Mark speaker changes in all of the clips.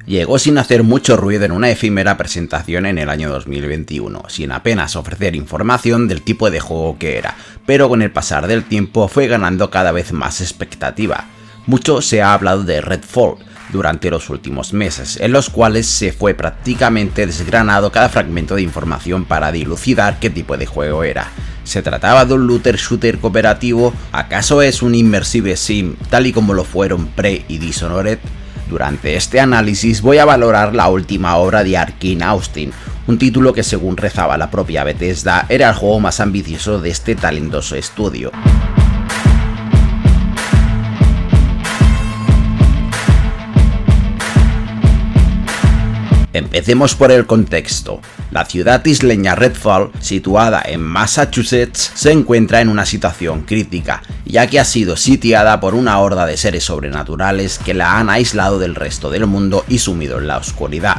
Speaker 1: Llegó sin hacer mucho ruido en una efímera presentación en el año 2021, sin apenas ofrecer información del tipo de juego que era, pero con el pasar del tiempo fue ganando cada vez más expectativa. Mucho se ha hablado de Redfall durante los últimos meses, en los cuales se fue prácticamente desgranado cada fragmento de información para dilucidar qué tipo de juego era. ¿Se trataba de un looter shooter cooperativo? ¿Acaso es un immersive sim tal y como lo fueron Prey y Dishonored? Durante este análisis voy a valorar la última obra de Arkane Austin, un título que según rezaba la propia Bethesda era el juego más ambicioso de este talentoso estudio. Empecemos por el contexto. La ciudad isleña Redfall, situada en Massachusetts, se encuentra en una situación crítica, ya que ha sido sitiada por una horda de seres sobrenaturales que la han aislado del resto del mundo y sumido en la oscuridad.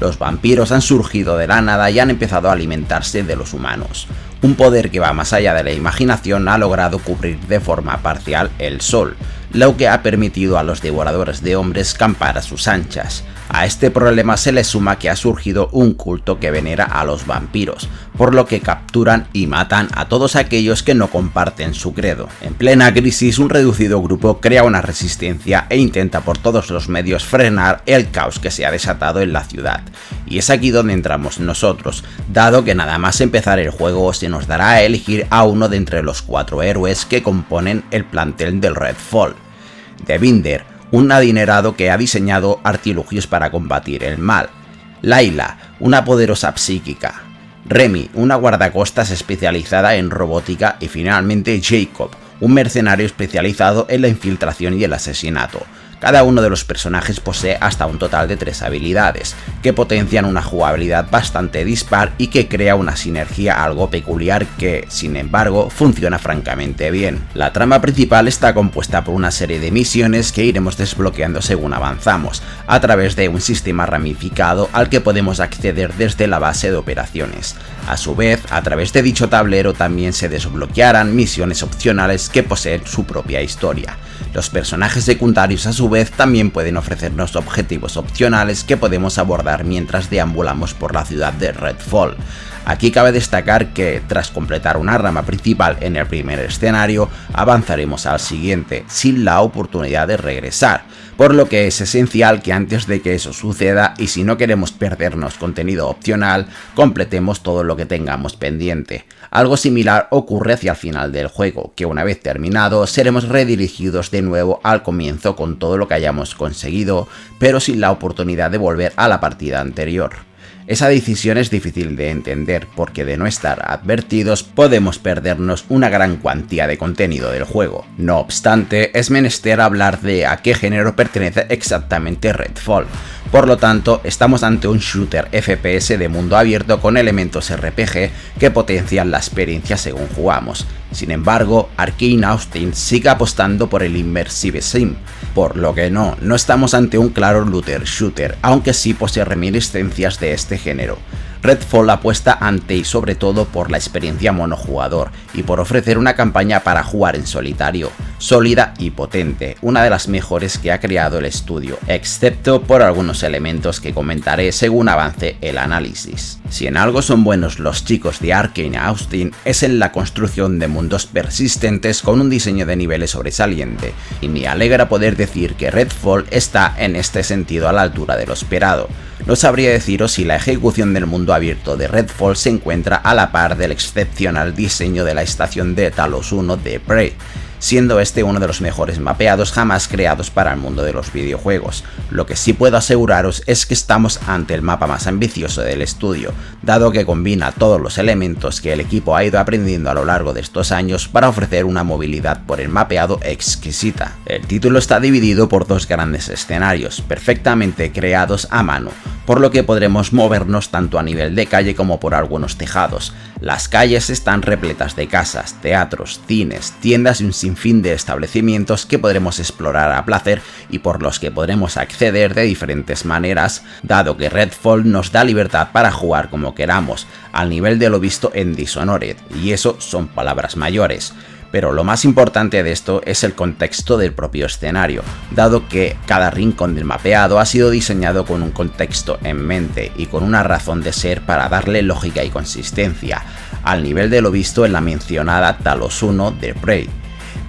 Speaker 1: Los vampiros han surgido de la nada y han empezado a alimentarse de los humanos. Un poder que va más allá de la imaginación ha logrado cubrir de forma parcial el sol, lo que ha permitido a los devoradores de hombres campar a sus anchas. A este problema se le suma que ha surgido un culto que venera a los vampiros, por lo que capturan y matan a todos aquellos que no comparten su credo. En plena crisis, un reducido grupo crea una resistencia e intenta por todos los medios frenar el caos que se ha desatado en la ciudad. Y es aquí donde entramos nosotros, dado que nada más empezar el juego se nos dará a elegir a uno de entre los 4 héroes que componen el plantel del Redfall. Devinder, un adinerado que ha diseñado artilugios para combatir el mal. Layla, una poderosa psíquica. Remy, una guardacostas especializada en robótica. Y finalmente Jacob, un mercenario especializado en la infiltración y el asesinato. Cada uno de los personajes posee hasta un total de 3 habilidades, que potencian una jugabilidad bastante dispar y que crea una sinergia algo peculiar que, sin embargo, funciona francamente bien. La trama principal está compuesta por una serie de misiones que iremos desbloqueando según avanzamos, a través de un sistema ramificado al que podemos acceder desde la base de operaciones. A su vez, a través de dicho tablero también se desbloquearán misiones opcionales que poseen su propia historia. Los personajes secundarios a su vez también pueden ofrecernos objetivos opcionales que podemos abordar mientras deambulamos por la ciudad de Redfall. Aquí cabe destacar que, tras completar una rama principal en el primer escenario, avanzaremos al siguiente, sin la oportunidad de regresar, por lo que es esencial que antes de que eso suceda, y si no queremos perdernos contenido opcional, completemos todo lo que tengamos pendiente. Algo similar ocurre hacia el final del juego, que una vez terminado, seremos redirigidos de nuevo al comienzo con todo lo que hayamos conseguido, pero sin la oportunidad de volver a la partida anterior. Esa decisión es difícil de entender porque de no estar advertidos podemos perdernos una gran cuantía de contenido del juego. No obstante, es menester hablar de a qué género pertenece exactamente Redfall. Por lo tanto, estamos ante un shooter FPS de mundo abierto con elementos RPG que potencian la experiencia según jugamos. Sin embargo, Arkane Austin sigue apostando por el Immersive Sim, por lo que no estamos ante un claro looter shooter, aunque sí posee reminiscencias de este género. Redfall apuesta ante y sobre todo por la experiencia monojugador y por ofrecer una campaña para jugar en solitario, sólida y potente, una de las mejores que ha creado el estudio, excepto por algunos elementos que comentaré según avance el análisis. Si en algo son buenos los chicos de Arkane Austin es en la construcción de mundos persistentes con un diseño de niveles sobresaliente, y me alegra poder decir que Redfall está en este sentido a la altura de lo esperado. No sabría deciros si la ejecución del mundo abierto de Redfall se encuentra a la par del excepcional diseño de la estación de Talos 1 de Prey, siendo este uno de los mejores mapeados jamás creados para el mundo de los videojuegos. Lo que sí puedo aseguraros es que estamos ante el mapa más ambicioso del estudio, dado que combina todos los elementos que el equipo ha ido aprendiendo a lo largo de estos años para ofrecer una movilidad por el mapeado exquisita. El título está dividido por 2 grandes escenarios, perfectamente creados a mano, por lo que podremos movernos tanto a nivel de calle como por algunos tejados. Las calles están repletas de casas, teatros, cines, tiendas y un sinfín de establecimientos que podremos explorar a placer y por los que podremos acceder de diferentes maneras, dado que Redfall nos da libertad para jugar como queramos, al nivel de lo visto en Dishonored, y eso son palabras mayores. Pero lo más importante de esto es el contexto del propio escenario, dado que cada rincón del mapeado ha sido diseñado con un contexto en mente y con una razón de ser para darle lógica y consistencia, al nivel de lo visto en la mencionada Talos 1 de Prey.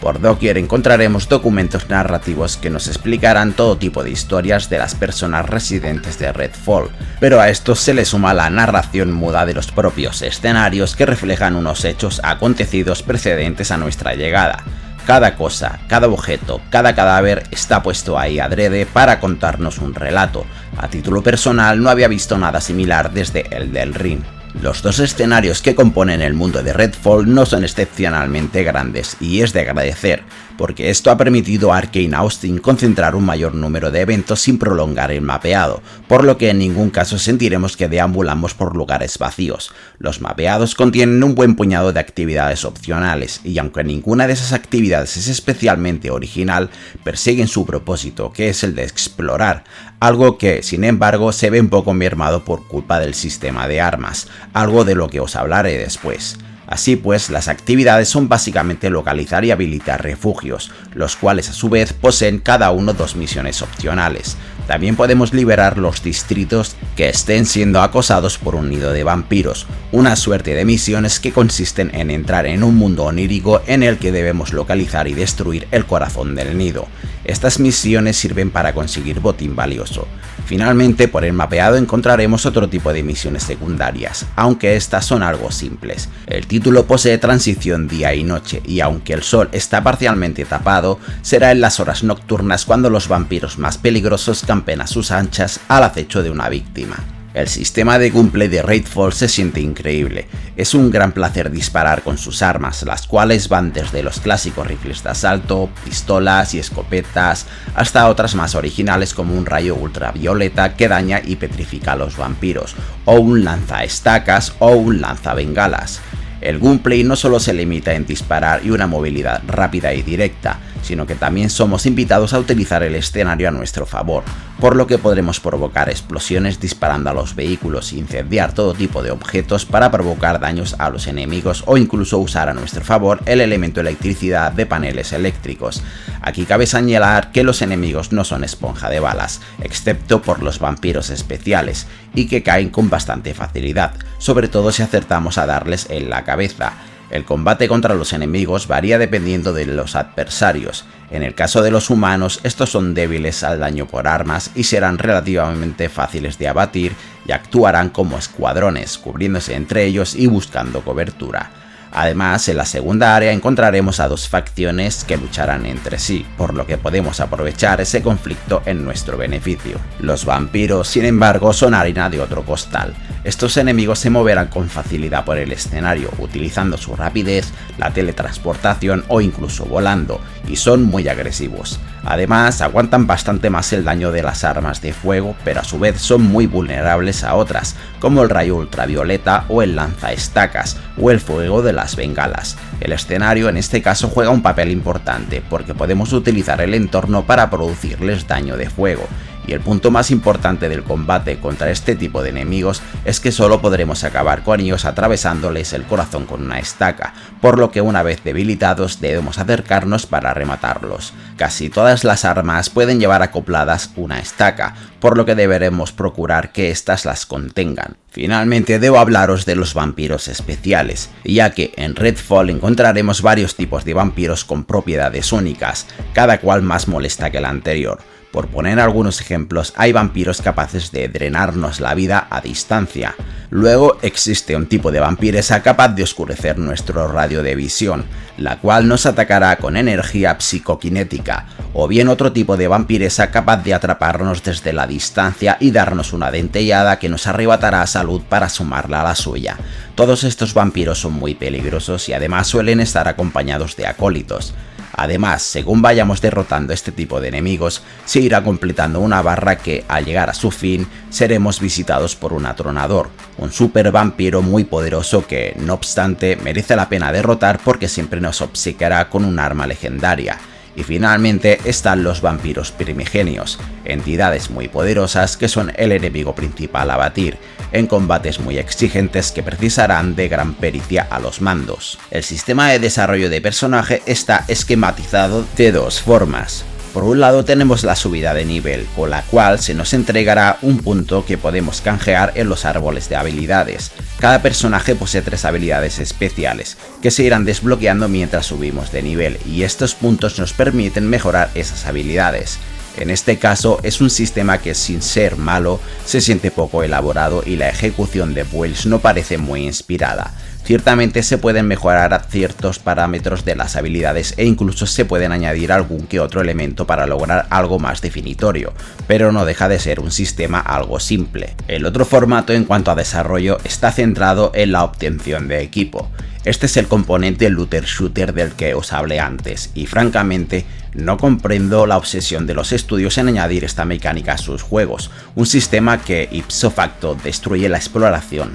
Speaker 1: Por doquier encontraremos documentos narrativos que nos explicarán todo tipo de historias de las personas residentes de Redfall, pero a esto se le suma la narración muda de los propios escenarios que reflejan unos hechos acontecidos precedentes a nuestra llegada. Cada cosa, cada objeto, cada cadáver está puesto ahí adrede para contarnos un relato. A título personal no había visto nada similar desde Elden Ring. Los dos escenarios que componen el mundo de Redfall no son excepcionalmente grandes y es de agradecer, porque esto ha permitido a Arkane Austin concentrar un mayor número de eventos sin prolongar el mapeado, por lo que en ningún caso sentiremos que deambulamos por lugares vacíos. Los mapeados contienen un buen puñado de actividades opcionales y aunque ninguna de esas actividades es especialmente original, persiguen su propósito, que es el de explorar, algo que, sin embargo, se ve un poco mermado por culpa del sistema de armas, algo de lo que os hablaré después. Así pues, las actividades son básicamente localizar y habilitar refugios, los cuales a su vez poseen cada uno 2 misiones opcionales. También podemos liberar los distritos que estén siendo acosados por un nido de vampiros, una suerte de misiones que consisten en entrar en un mundo onírico en el que debemos localizar y destruir el corazón del nido. Estas misiones sirven para conseguir botín valioso. Finalmente, por el mapeado encontraremos otro tipo de misiones secundarias, aunque estas son algo simples. El título posee transición día y noche, y aunque el sol está parcialmente tapado, será en las horas nocturnas cuando los vampiros más peligrosos campen a sus anchas al acecho de una víctima. El sistema de gameplay de Redfall se siente increíble. Es un gran placer disparar con sus armas, las cuales van desde los clásicos rifles de asalto, pistolas y escopetas, hasta otras más originales como un rayo ultravioleta que daña y petrifica a los vampiros, o un lanzaestacas o un lanzabengalas. El gameplay no solo se limita en disparar y una movilidad rápida y directa, sino que también somos invitados a utilizar el escenario a nuestro favor, por lo que podremos provocar explosiones disparando a los vehículos, incendiar todo tipo de objetos para provocar daños a los enemigos o incluso usar a nuestro favor el elemento electricidad de paneles eléctricos. Aquí cabe señalar que los enemigos no son esponja de balas, excepto por los vampiros especiales, y que caen con bastante facilidad, sobre todo si acertamos a darles en la cabeza. El combate contra los enemigos varía dependiendo de los adversarios. En el caso de los humanos, estos son débiles al daño por armas y serán relativamente fáciles de abatir y actuarán como escuadrones, cubriéndose entre ellos y buscando cobertura. Además, en la segunda área encontraremos a 2 facciones que lucharán entre sí, por lo que podemos aprovechar ese conflicto en nuestro beneficio. Los vampiros, sin embargo, son harina de otro costal. Estos enemigos se moverán con facilidad por el escenario, utilizando su rapidez, la teletransportación o incluso volando, y son muy agresivos. Además, aguantan bastante más el daño de las armas de fuego, pero a su vez son muy vulnerables a otras, como el rayo ultravioleta o el lanzaestacas, o el fuego de las bengalas. El escenario en este caso juega un papel importante, porque podemos utilizar el entorno para producirles daño de fuego. Y el punto más importante del combate contra este tipo de enemigos es que solo podremos acabar con ellos atravesándoles el corazón con una estaca, por lo que una vez debilitados debemos acercarnos para rematarlos. Casi todas las armas pueden llevar acopladas una estaca, por lo que deberemos procurar que éstas las contengan. Finalmente debo hablaros de los vampiros especiales, ya que en Redfall encontraremos varios tipos de vampiros con propiedades únicas, cada cual más molesta que el anterior. Por poner algunos ejemplos, hay vampiros capaces de drenarnos la vida a distancia. Luego existe un tipo de vampiresa capaz de oscurecer nuestro radio de visión, la cual nos atacará con energía psicoquinética, o bien otro tipo de vampiresa capaz de atraparnos desde la distancia y darnos una dentellada que nos arrebatará salud para sumarla a la suya. Todos estos vampiros son muy peligrosos y además suelen estar acompañados de acólitos. Además, según vayamos derrotando este tipo de enemigos, se irá completando una barra que, al llegar a su fin, seremos visitados por un atronador, un super vampiro muy poderoso que, no obstante, merece la pena derrotar porque siempre nos obsequiará con un arma legendaria. Y finalmente están los vampiros primigenios, entidades muy poderosas que son el enemigo principal a batir, en combates muy exigentes que precisarán de gran pericia a los mandos. El sistema de desarrollo de personaje está esquematizado de dos formas. Por un lado tenemos la subida de nivel, con la cual se nos entregará un punto que podemos canjear en los árboles de habilidades. Cada personaje posee 3 habilidades especiales, que se irán desbloqueando mientras subimos de nivel, y estos puntos nos permiten mejorar esas habilidades. En este caso es un sistema que, sin ser malo, se siente poco elaborado y la ejecución de builds no parece muy inspirada. Ciertamente se pueden mejorar ciertos parámetros de las habilidades e incluso se pueden añadir algún que otro elemento para lograr algo más definitorio, pero no deja de ser un sistema algo simple. El otro formato en cuanto a desarrollo está centrado en la obtención de equipo. Este es el componente looter shooter del que os hablé antes, y francamente no comprendo la obsesión de los estudios en añadir esta mecánica a sus juegos, un sistema que ipso facto destruye la exploración.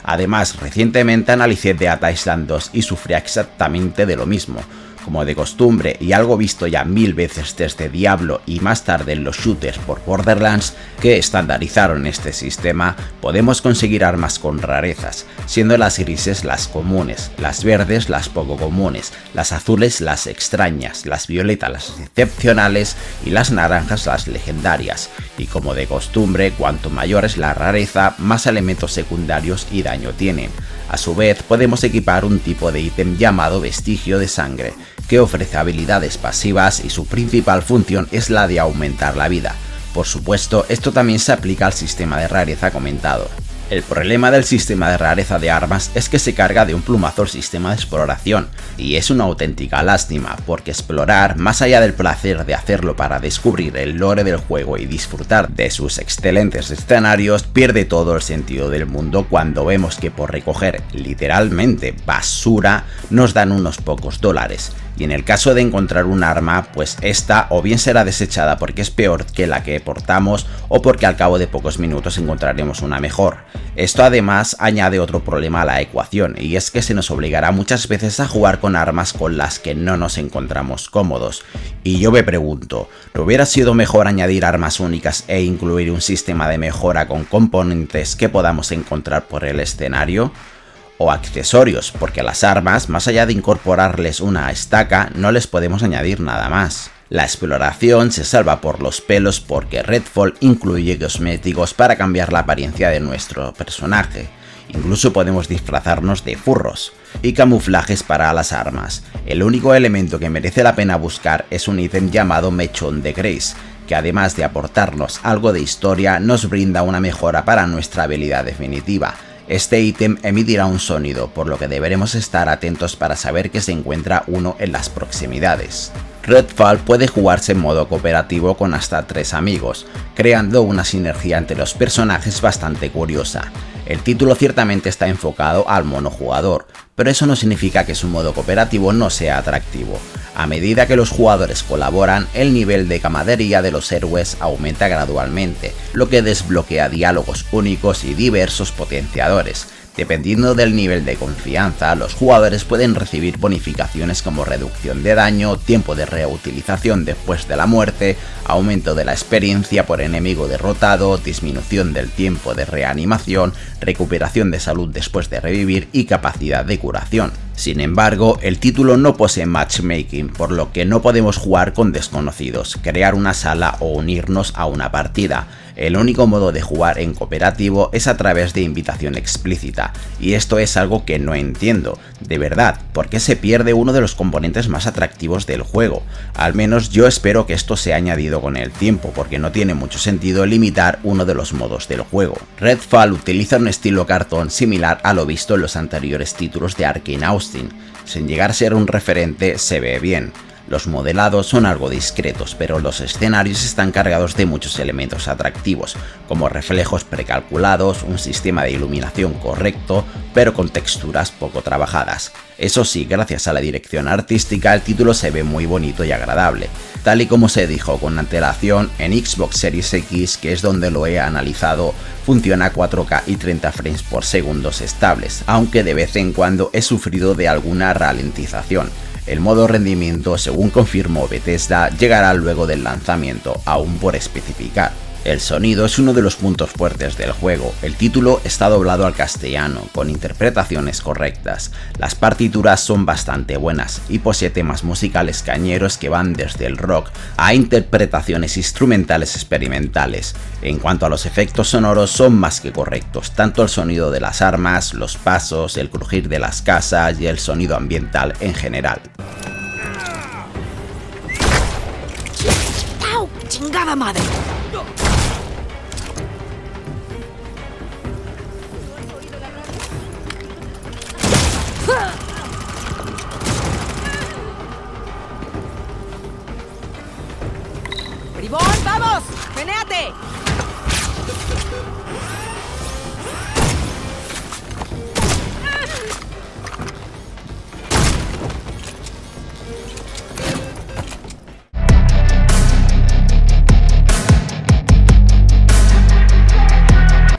Speaker 1: Además, recientemente analicé Dead Island 2 y sufría exactamente de lo mismo. Como de costumbre y algo visto ya 1000 veces desde Diablo y más tarde en los shooters por Borderlands que estandarizaron este sistema, podemos conseguir armas con rarezas, siendo las grises las comunes, las verdes las poco comunes, las azules las extrañas, las violetas las excepcionales y las naranjas las legendarias. Y como de costumbre, cuanto mayor es la rareza, más elementos secundarios y daño tienen. A su vez, podemos equipar un tipo de ítem llamado Vestigio de Sangre, que ofrece habilidades pasivas y su principal función es la de aumentar la vida. Por supuesto, esto también se aplica al sistema de rareza comentado. El problema del sistema de rareza de armas es que se carga de un plumazo el sistema de exploración, y es una auténtica lástima, porque explorar, más allá del placer de hacerlo para descubrir el lore del juego y disfrutar de sus excelentes escenarios, pierde todo el sentido del mundo cuando vemos que por recoger literalmente basura nos dan unos pocos dólares. Y en el caso de encontrar un arma, pues esta o bien será desechada porque es peor que la que portamos o porque al cabo de pocos minutos encontraremos una mejor. Esto además añade otro problema a la ecuación, y es que se nos obligará muchas veces a jugar con armas con las que no nos encontramos cómodos. Y yo me pregunto, ¿no hubiera sido mejor añadir armas únicas e incluir un sistema de mejora con componentes que podamos encontrar por el escenario? O accesorios, porque a las armas, más allá de incorporarles una estaca, no les podemos añadir nada más. La exploración se salva por los pelos porque Redfall incluye cosméticos para cambiar la apariencia de nuestro personaje. Incluso podemos disfrazarnos de furros. Y camuflajes para las armas. El único elemento que merece la pena buscar es un ítem llamado Mechón de Grace, que además de aportarnos algo de historia, nos brinda una mejora para nuestra habilidad definitiva. Este ítem emitirá un sonido, por lo que deberemos estar atentos para saber que se encuentra uno en las proximidades. Redfall puede jugarse en modo cooperativo con hasta 3 amigos, creando una sinergia entre los personajes bastante curiosa. El título ciertamente está enfocado al monojugador, pero eso no significa que su modo cooperativo no sea atractivo. A medida que los jugadores colaboran, el nivel de camaradería de los héroes aumenta gradualmente, lo que desbloquea diálogos únicos y diversos potenciadores. Dependiendo del nivel de confianza, los jugadores pueden recibir bonificaciones como reducción de daño, tiempo de reutilización después de la muerte, aumento de la experiencia por enemigo derrotado, disminución del tiempo de reanimación, recuperación de salud después de revivir y capacidad de curación. Sin embargo, el título no posee matchmaking, por lo que no podemos jugar con desconocidos, crear una sala o unirnos a una partida. El único modo de jugar en cooperativo es a través de invitación explícita, y esto es algo que no entiendo, de verdad, ¿por qué se pierde uno de los componentes más atractivos del juego? Al menos yo espero que esto sea añadido con el tiempo, porque no tiene mucho sentido limitar uno de los modos del juego. Redfall utiliza un estilo cartón similar a lo visto en los anteriores títulos de Arkane Austin. Sin llegar a ser un referente, se ve bien. Los modelados son algo discretos, pero los escenarios están cargados de muchos elementos atractivos, como reflejos precalculados, un sistema de iluminación correcto, pero con texturas poco trabajadas. Eso sí, gracias a la dirección artística, el título se ve muy bonito y agradable. Tal y como se dijo con antelación, en Xbox Series X, que es donde lo he analizado, funciona a 4K y 30 frames por segundo estables, aunque de vez en cuando he sufrido de alguna ralentización. El modo rendimiento, según confirmó Bethesda, llegará luego del lanzamiento, aún por especificar. El sonido es uno de los puntos fuertes del juego. El título está doblado al castellano, con interpretaciones correctas. Las partituras son bastante buenas y posee temas musicales cañeros que van desde el rock a interpretaciones instrumentales experimentales. En cuanto a los efectos sonoros, son más que correctos, tanto el sonido de las armas, los pasos, el crujir de las casas y el sonido ambiental en general.
Speaker 2: ¡Au! ¡Chingada madre! ¡Bribón, vamos! ¡Menéate!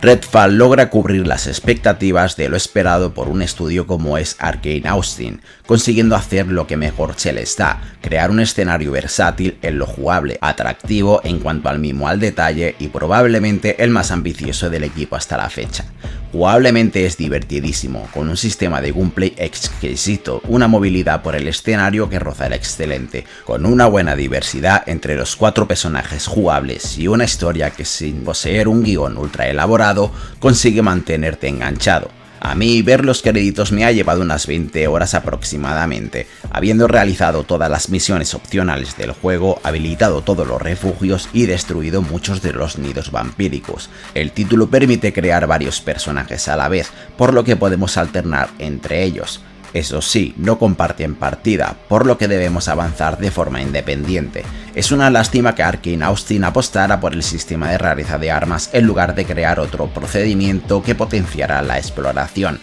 Speaker 1: Redfall logra cubrir las expectativas de lo esperado por un estudio como es Arkane Austin, consiguiendo hacer lo que mejor se les da, crear un escenario versátil en lo jugable, atractivo en cuanto al mimo al detalle y probablemente el más ambicioso del equipo hasta la fecha. Jugablemente es divertidísimo, con un sistema de gameplay exquisito, una movilidad por el escenario que roza el excelente, con una buena diversidad entre los 4 personajes jugables y una historia que sin poseer un guión ultra elaborado consigue mantenerte enganchado. A mí ver los créditos me ha llevado unas 20 horas aproximadamente, habiendo realizado todas las misiones opcionales del juego, habilitado todos los refugios y destruido muchos de los nidos vampíricos. El título permite crear varios personajes a la vez, por lo que podemos alternar entre ellos. Eso sí, no comparten partida, por lo que debemos avanzar de forma independiente. Es una lástima que Arkane Austin apostara por el sistema de rareza de armas en lugar de crear otro procedimiento que potenciara la exploración.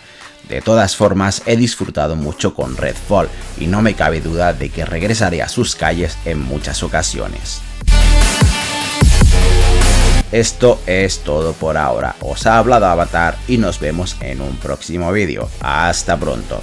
Speaker 1: De todas formas, he disfrutado mucho con Redfall y no me cabe duda de que regresaré a sus calles en muchas ocasiones. Esto es todo por ahora, os ha hablado Avatar y nos vemos en un próximo vídeo. Hasta pronto.